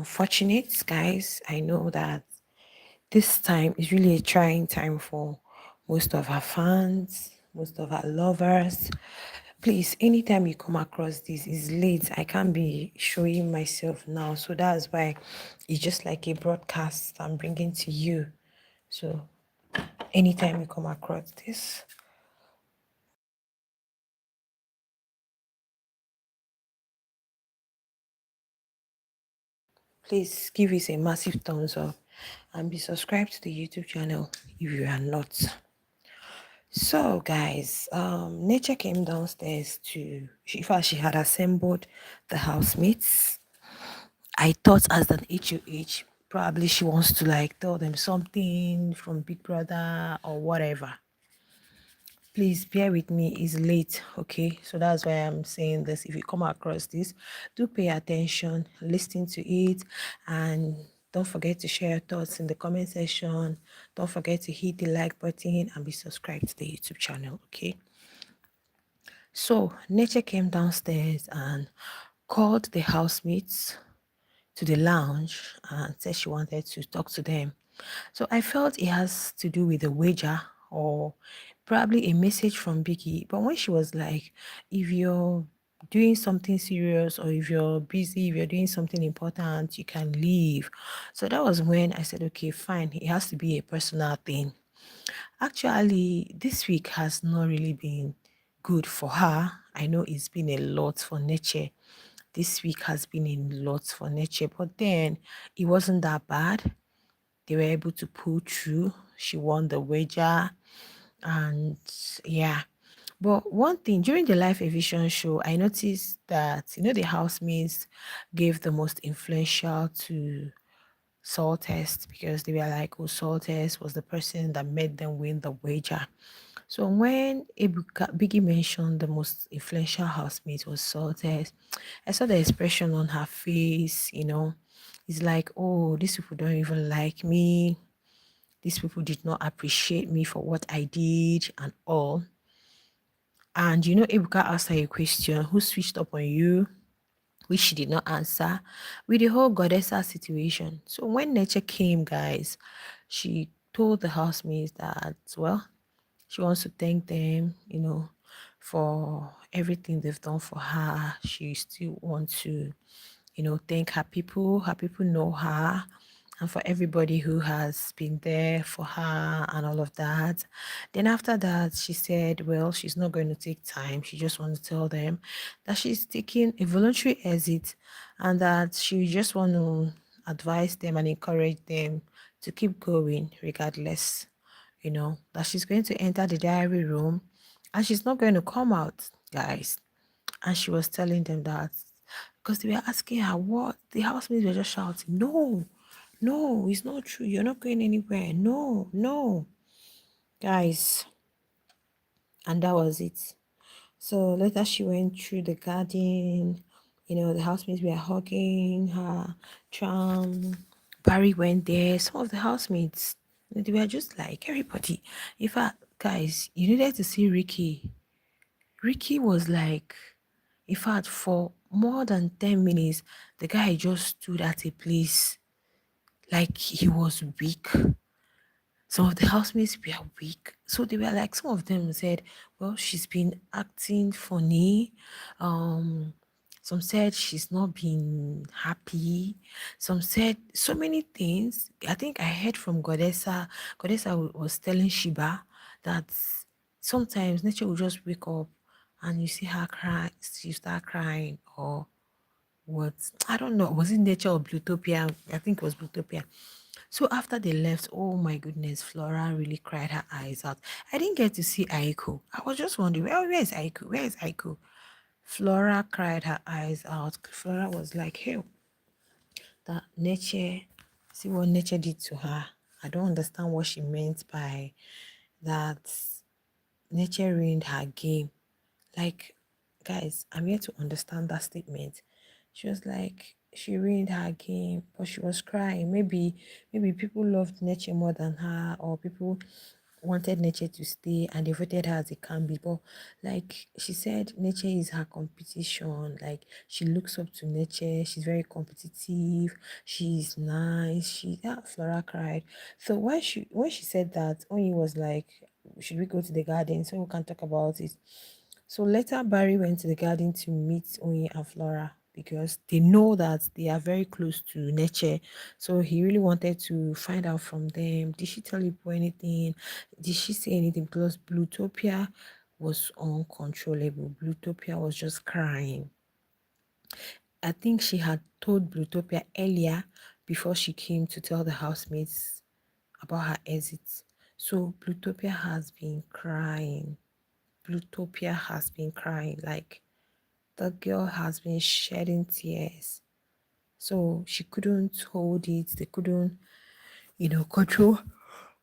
unfortunate, guys. I know that this time is really a trying time for most of our fans, most of our lovers. Please, anytime you come across this, it's late. I can't be showing myself now. So that's why it's just like a broadcast I'm bringing to you. So anytime you come across this, please give us a massive thumbs up and be subscribed to the YouTube channel if you are not. So guys, Nature came downstairs to in fact she had assembled the housemates. I thought as an HOH, probably she wants to like tell them something from Big Brother or whatever. Please bear with me, it's late, okay? So that's why I'm saying this. If you come across this, do pay attention, listen to it, and don't forget to share your thoughts in the comment section. Don't forget to hit the like button and be subscribed to the YouTube channel, okay? So Neche came downstairs and called the housemates to the lounge and said she wanted to talk to them. So I felt it has to do with the wager or probably a message from Biggie. But when she was like, if you're doing something serious or if you're busy, if you're doing something important, you can leave. So that was when I said, okay, fine, it has to be a personal thing. Actually, this week has not really been good for her. I know it's been a lot for Neche. This week has been a lot for Neche, but then it wasn't that bad. They were able to pull through. She won the wager, and yeah. But one thing during the live eviction show, I noticed that the housemates gave the most influential to Soul Test because they were like, oh, Soul Test was the person that made them win the wager. So when Biggie mentioned the most influential housemate was Soul Test, I saw the expression on her face. It's like, oh, these people don't even like me. These people did not appreciate me for what I did and all. And Ebuka asked her a question, who switched up on you? Which she did not answer, with the whole goddessa situation. So when Nature came, guys, she told the housemates that, well, she wants to thank them, for everything they've done for her. She still wants to, thank her people. Her people know her, and for everybody who has been there for her and all of that. Then after that, she said, well, she's not going to take time. She just wants to tell them that she's taking a voluntary exit and that she just want to advise them and encourage them to keep going regardless, that she's going to enter the diary room and she's not going to come out, guys. And she was telling them that because they were asking her what the housemates were just shouting, no, no, it's not true. You're not going anywhere. No, no, guys. And that was it. So later she went through the garden. The housemates were hugging her. Tram. Barry went there. Some of the housemates, they were just like everybody. In fact, guys, you needed to see Ricky. Ricky was like, in fact, for more than 10 minutes, the guy just stood at a place like he was weak. Some of the housemates were weak. So they were like, some of them said, well, she's been acting funny. Um, some said she's not been happy. Some said so many things. I think I heard from Godessa. Godessa was telling Shiba that sometimes Nature will just wake up and you see her cry, she start crying or what? I don't know. Was it Nature or Blutopia? I think it was Blutopia. So after they left, oh my goodness, Flora really cried her eyes out. I didn't get to see Aiko. I was just wondering, well, where is Aiko? Where is Aiko? Flora cried her eyes out. Flora was like, hey, that Neche, see what Neche did to her. I don't understand what she meant by that. Neche ruined her game. Like, guys, I'm here to understand that statement. She was like, she ruined her game, but she was crying. Maybe people loved Neche more than her, or people wanted Neche to stay and they voted her as a candidate. But like she said, Neche is her competition. Like she looks up to Neche. She's very competitive. She's nice. Flora cried. So when she said that, Onyi was like, should we go to the garden so we can talk about it? So later Barry went to the garden to meet Onyi and Flora because they know that they are very close to Neche. So he really wanted to find out from them. Did she tell you anything? Did she say anything? Because Blutopia was uncontrollable. Blutopia was just crying. I think she had told Blutopia earlier before she came to tell the housemates about her exit. So Blutopia has been crying. Blutopia has been crying. Like the girl has been shedding tears. So she couldn't hold it. They couldn't, control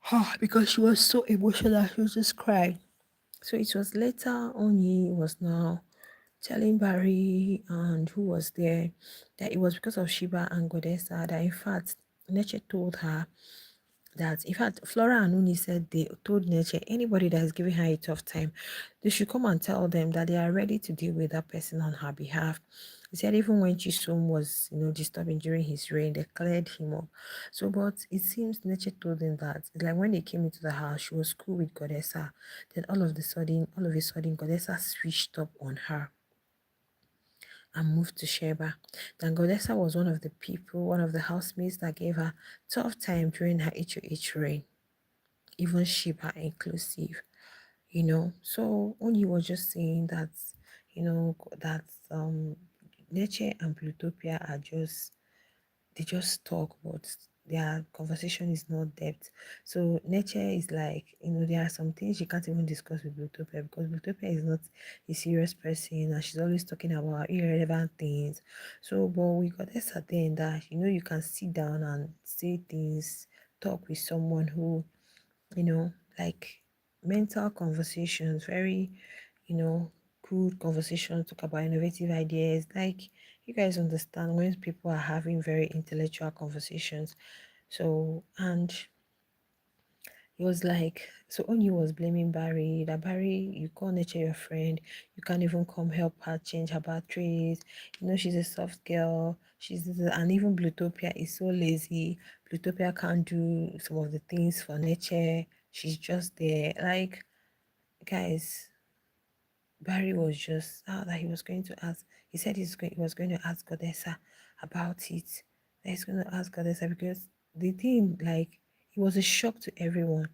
her because she was so emotional. She was just crying. So it was later Onyi was now telling Barry and who was there that it was because of Shiba and Godessa that in fact Neche told her that in fact Flora and Uni said they told Neche anybody that is giving her a tough time, they should come and tell them that they are ready to deal with that person on her behalf. He said even when Chisom was, disturbing during his reign, they cleared him up. So, but it seems Neche told them that like when they came into the house, she was cool with Godessa. Then all of a sudden, Godessa switched up on her and moved to Sheba. Then Godessa was one of the housemates that gave her tough time during her HOH reign, even Sheba inclusive, So Oni was just saying that, that Neche and Plutopia they just talk, but their conversation is not depth. So Neche is like, there are some things you can't even discuss with Blutopia because Blutopia is not a serious person and she's always talking about irrelevant things. So, but we got this at the end that, you can sit down and say things, talk with someone who, like mental conversations, very, you know, good conversations, talk about innovative ideas. Like you guys understand when people are having very intellectual conversations. So, and it was like, so Onyu was blaming Barry, that Barry, you call Nature your friend, you can't even come help her change her batteries. She's a soft girl. And even Blutopia is so lazy. Blutopia can't do some of the things for Nature. She's just there. Like, guys, Barry was just that he was going to ask. He said he was going to ask Godessa about it. That he's going to ask Godessa because the thing, like, it was a shock to everyone.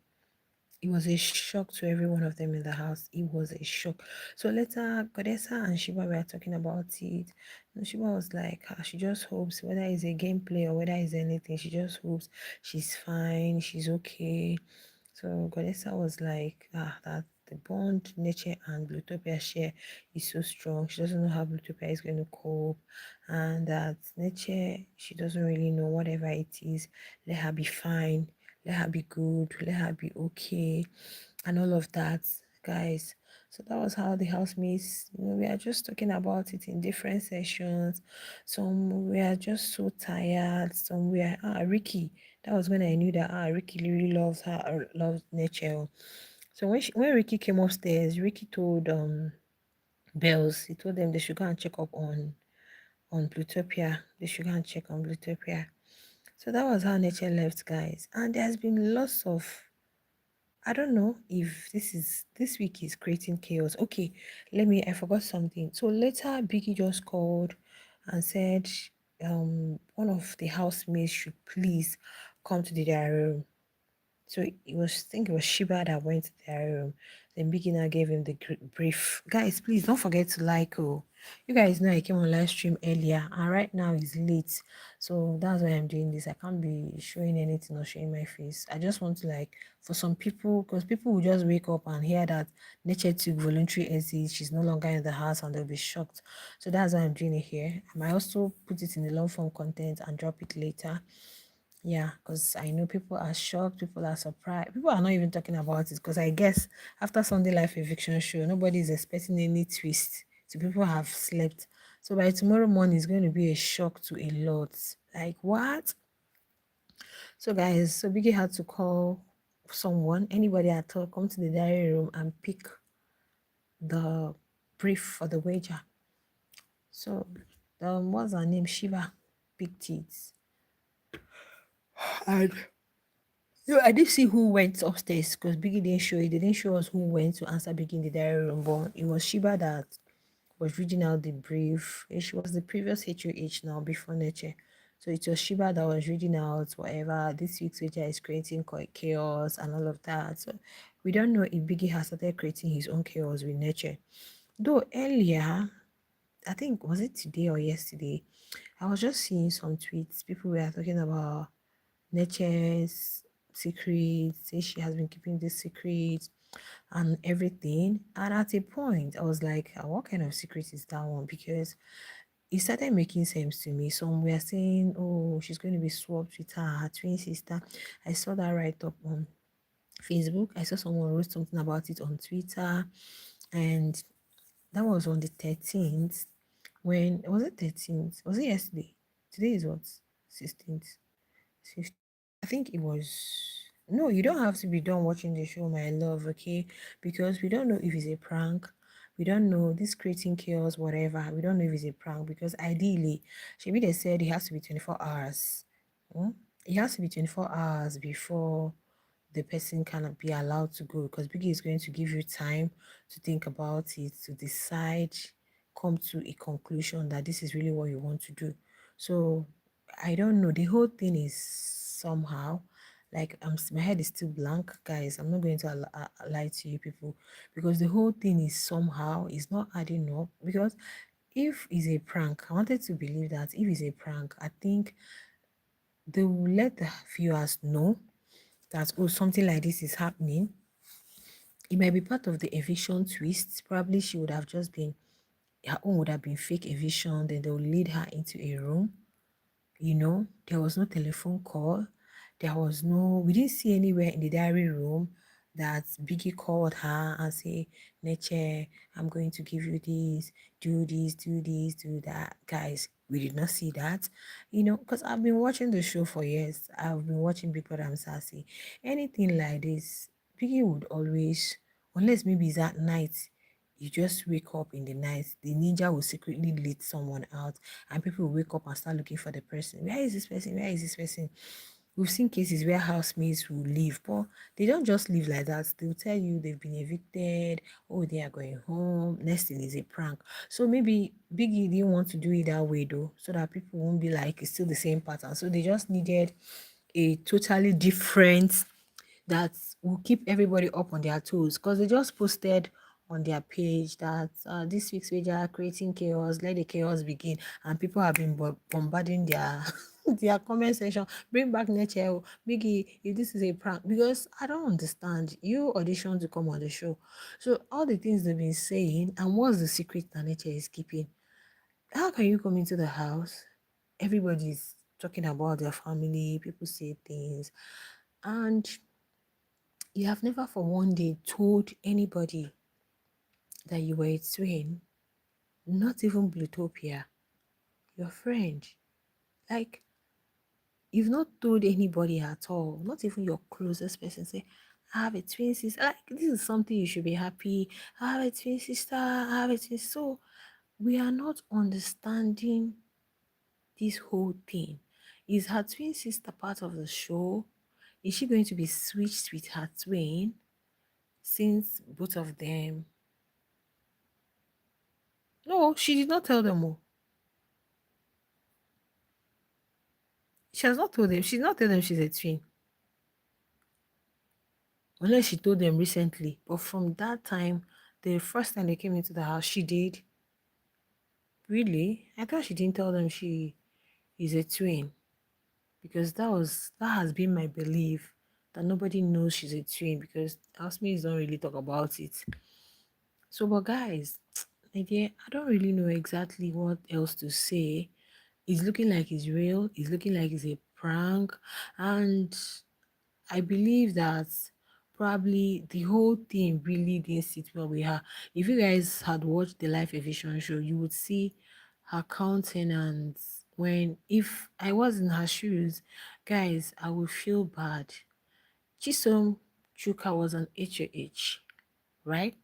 It was a shock to every one of them in the house. It was a shock. So later, Godessa and Shiba were talking about it. Shiba was like, she just hopes, whether it's a gameplay or whether it's anything, she just hopes she's fine, she's okay. So Godessa was like, that the bond Neche and Blutopia share is so strong. She doesn't know how Blutopia is going to cope, and that Neche, she doesn't really know whatever it is. Let her be fine. Let her be good. Let her be okay, and all of that, guys. So that was how the housemates, we are just talking about it in different sessions. Some we are just so tired. Some we are Ricky. That was when I knew that Ricky really loves her or loves nature. So when Ricky came upstairs, Ricky told Bells, he told them they should go and check up on Plutopia. They should go and check on Plutopia. So that was how nature left, guys. And there's been lots of, I don't know if this week is creating chaos. Okay, I forgot something. So later Biggie just called and said one of the housemates should please come to the diary room. So I think it was Shiba that went to their room. Then Beginner gave him the brief. Guys, please don't forget to like. Oh, you guys know I came on live stream earlier, and right now it's late, so that's why I'm doing this. I can't be showing anything or showing my face. I just want to for some people, because people will just wake up and hear that Nature took voluntary exit. She's no longer in the house, and they'll be shocked. So that's why I'm doing it here. I might also put it in the long form content and drop it later. Yeah, because I know people are shocked, people are surprised. People are not even talking about it because I guess after Sunday Life Eviction show, nobody is expecting any twist. So people have slept. So by tomorrow morning, it's going to be a shock to a lot. Like, what? So guys, so Biggie had to call someone, anybody at all, come to the diary room and pick the brief for the wager. So what's her name? Shiva picked it. And no, I didn't see who went upstairs because Biggie didn't show it. They didn't show us who went to answer Biggie in the diary room, but it was Shiba that was reading out the brief. She was the previous HOH now before Neche. So it was Shiba that was reading out whatever this week's wager is creating chaos and all of that. So we don't know if Biggie has started creating his own chaos with Neche. Though earlier, I think was it today or yesterday, I was just seeing some tweets. People were talking about Neche's secrets, say she has been keeping this secret and everything. And at a point, I was like, what kind of secret is that one? Because it started making sense to me. Some were saying, oh, she's going to be swapped with her twin sister. I saw that right up on Facebook. I saw someone wrote something about it on Twitter. And that was on the 13th. When was it 13th? Was it yesterday? Today is what? 16th. I think it was. No, you don't have to be done watching the show, my love, okay? Because we don't know if it's a prank. We don't know this creating chaos, whatever. We don't know if it's a prank because ideally, maybe they said it has to be 24 hours. Hmm? It has to be 24 hours before the person cannot be allowed to go because Biggie is going to give you time to think about it, to decide, come to a conclusion that this is really what you want to do. So I don't know. The whole thing is somehow like my head is still blank, guys. I'm not going to lie to you people because the whole thing is somehow is not adding up. Because if it's a prank, I wanted to believe that if it's a prank, I think they will let the viewers know that oh something like this is happening. It might be part of the eviction twist. Probably she would have just been her own would have been fake eviction. Then they will lead her into a room. There was no telephone call. We didn't see anywhere in the diary room that Biggie called her and say, Neche, I'm going to give you this, do that. Guys, we did not see that, because I've been watching the show for years. I've been watching Big Brother and Sassy. Anything like this, Biggie would always, unless maybe it's at night, you just wake up in the night, the ninja will secretly lead someone out and people will wake up and start looking for the person. Where is this person? Where is this person? We've seen cases where housemates will leave, but they don't just leave like that. They'll tell you they've been evicted, oh, they are going home. Next thing is a prank. So maybe Biggie didn't want to do it that way though, so that people won't be like it's still the same pattern. So they just needed a totally different that will keep everybody up on their toes because they just posted on their page that this week's wager are creating chaos, let the chaos begin, and people have been bombarding their their comment section. Bring back Neche, Biggie, if this is a prank, because I don't understand. You audition to come on the show, so all the things they've been saying, and what's the secret that Neche is keeping? How can you come into the house? Everybody's talking about their family, people say things, and you have never for one day told anybody that you were a twin, not even Blutopia, your friend. Like, you've not told anybody at all, not even your closest person. Say, I have a twin sister. Like, this is something you should be happy. I have a twin sister. I have a twin. So, we are not understanding this whole thing. Is her twin sister part of the show? Is she going to be switched with her twin since both of them? No, she did not tell them all. She has not told them. She's not told them she's a twin. Unless she told them recently. But from that time, the first time they came into the house, she did. Really? I thought she didn't tell them she is a twin. Because that has been my belief. That nobody knows she's a twin because housemates don't really talk about it. So, but guys, my dear, I don't really know exactly what else to say. It's looking like it's real. It's looking like it's a prank. And I believe that probably the whole thing really didn't sit well with her. If you guys had watched the live eviction show, you would see her countenance when, if I was in her shoes, guys, I would feel bad. Chisom, Chuka was an HOH, right?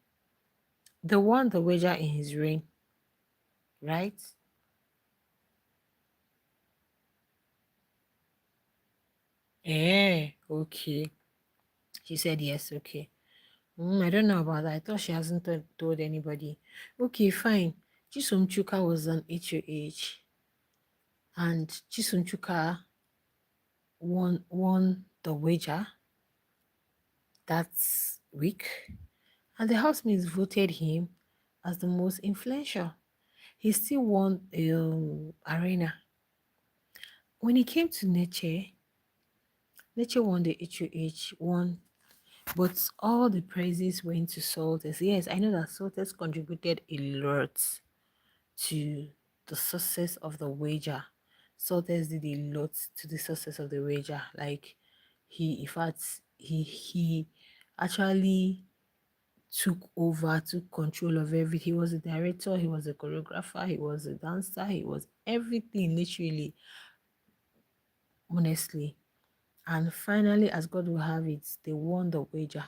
The one, the wager in his reign, right? Okay. She said yes, okay. I don't know about that. I thought she hasn't told anybody. Okay, fine. Chisom Chuka was an HOH, and Chisom Chuka won the wager that week, and the housemates voted him as the most influential. He still won arena. When it came to Neche, Neche won the HOH, won, but all the praises went to Salters. Yes, I know that Salters contributed a lot to the success of the wager. Salters did a lot to the success of the wager. Like in fact, he actually took control of everything. He was a director, he was a choreographer, he was a dancer, he was everything, literally, honestly. And finally, as God will have it, they won the wager.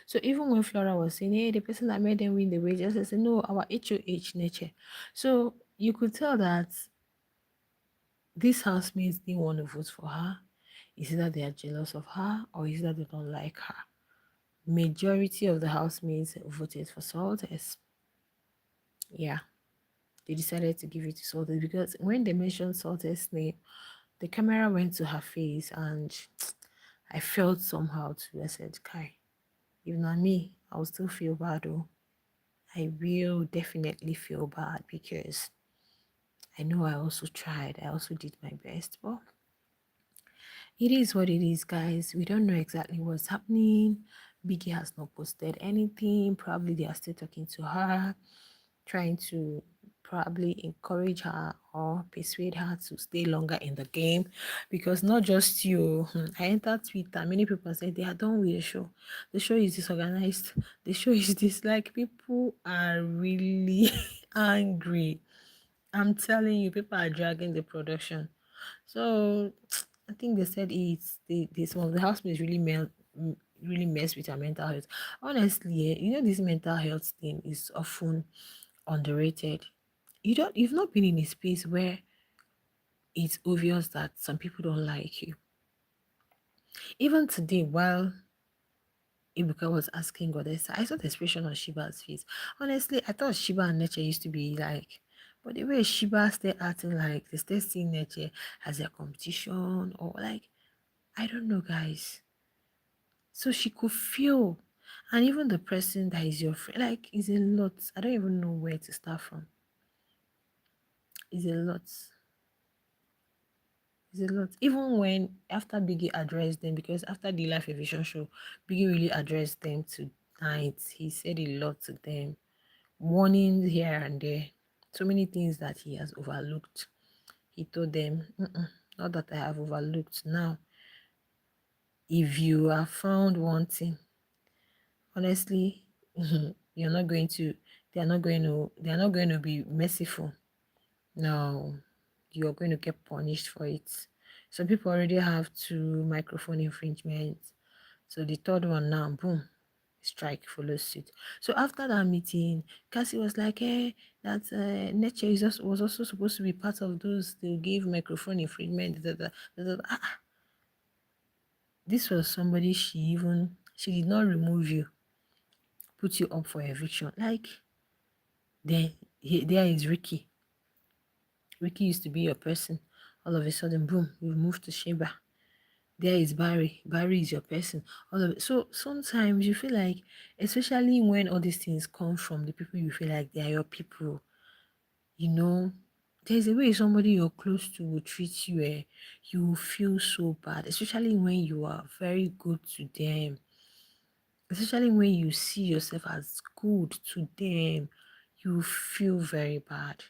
So even when Flora was saying, hey, the person that made them win the wager, I said, no, our HOH Neche. So you could tell that these housemates didn't want to vote for her. Is it that they are jealous of her, or is it that they don't like her? Majority of the housemates voted for Salters. Yeah, they decided to give it to Salters because when they mentioned Salters' name, the camera went to her face, and I felt somehow too. I said, Kai, if not me, I'll still feel bad though. I will definitely feel bad because I know I also tried. I also did my best. But it is what it is, guys. We don't know exactly what's happening. Biggie has not posted anything. Probably they are still talking to her, trying to probably encourage her or persuade her to stay longer in the game. Because not just you, I entered Twitter, many people said they are done with the show. The show is disorganized. The show is this. Like, people are really angry. I'm telling you, people are dragging the production. So I think they said some of the housemates really mess with your mental health. Honestly, this mental health thing is often underrated. You've not been in a space where it's obvious that some people don't like you. Even today, while Ibuka was asking Goddess, I saw the expression on Shiba's face. Honestly, I thought Shiba and Neche used to be like, but the way Shiba stay acting like they still see Neche as a competition, or like, I don't know, guys. So she could feel, and even the person that is your friend, like, is a lot. I don't even know where to start from. It's a lot. It's a lot. Even when after Biggie addressed them, because after the Life Eviction show, Biggie really addressed them tonight. He said a lot to them, warnings here and there, so many things that he has overlooked. He told them, not that I have overlooked. Now, if you are found wanting, honestly, you're not going to. They are not going to be merciful. No, you're going to get punished for it. Some people already have 2 microphone infringements. So the third one now, boom, strike follows suit. So after that meeting, Cassie was like, hey, that Neche was also supposed to be part of those they gave microphone infringement. This was somebody she did not remove you, put you up for eviction. Like, there is Ricky. Ricky used to be your person. All of a sudden, boom, you moved to Sheba. There is Barry. Barry is your person. All of it. So sometimes you feel like, especially when all these things come from the people you feel like they are your people, you know, there's a way somebody you're close to will treat you, you will feel so bad, especially when you are very good to them, especially when you see yourself as good to them, you feel very bad.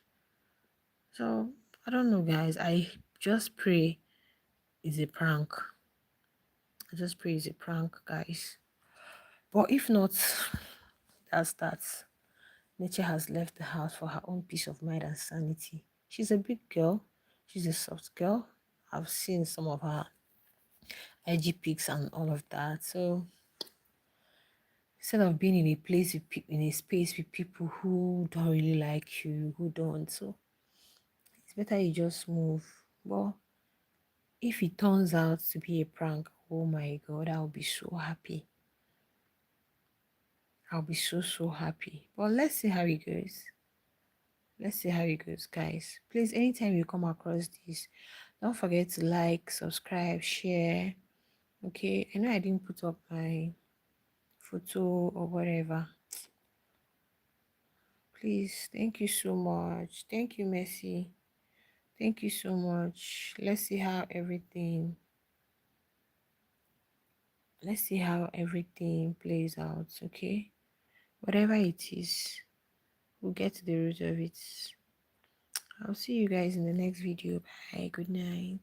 So I don't know, guys. I just pray it's a prank. I just pray it's a prank, guys. But if not, that's that. Nature has left the house for her own peace of mind and sanity. She's a big girl. She's a soft girl. I've seen some of her IG pics and all of that. So instead of being in a place with in a space with people who don't really like you, who don't. So it's better you just move. Well, if it turns out to be a prank, oh my god, I'll be so happy. I'll be so happy. But let's see how it goes. Let's see how it goes, guys. Please, anytime you come across this, don't forget to like, subscribe, share. Okay, I know I didn't put up my photo or whatever. Please, thank you so much. Thank you, Messi. Thank you so much. Let's see how everything plays out, okay? Whatever it is, we'll get to the root of it. I'll see you guys in the next video. Bye. Good night.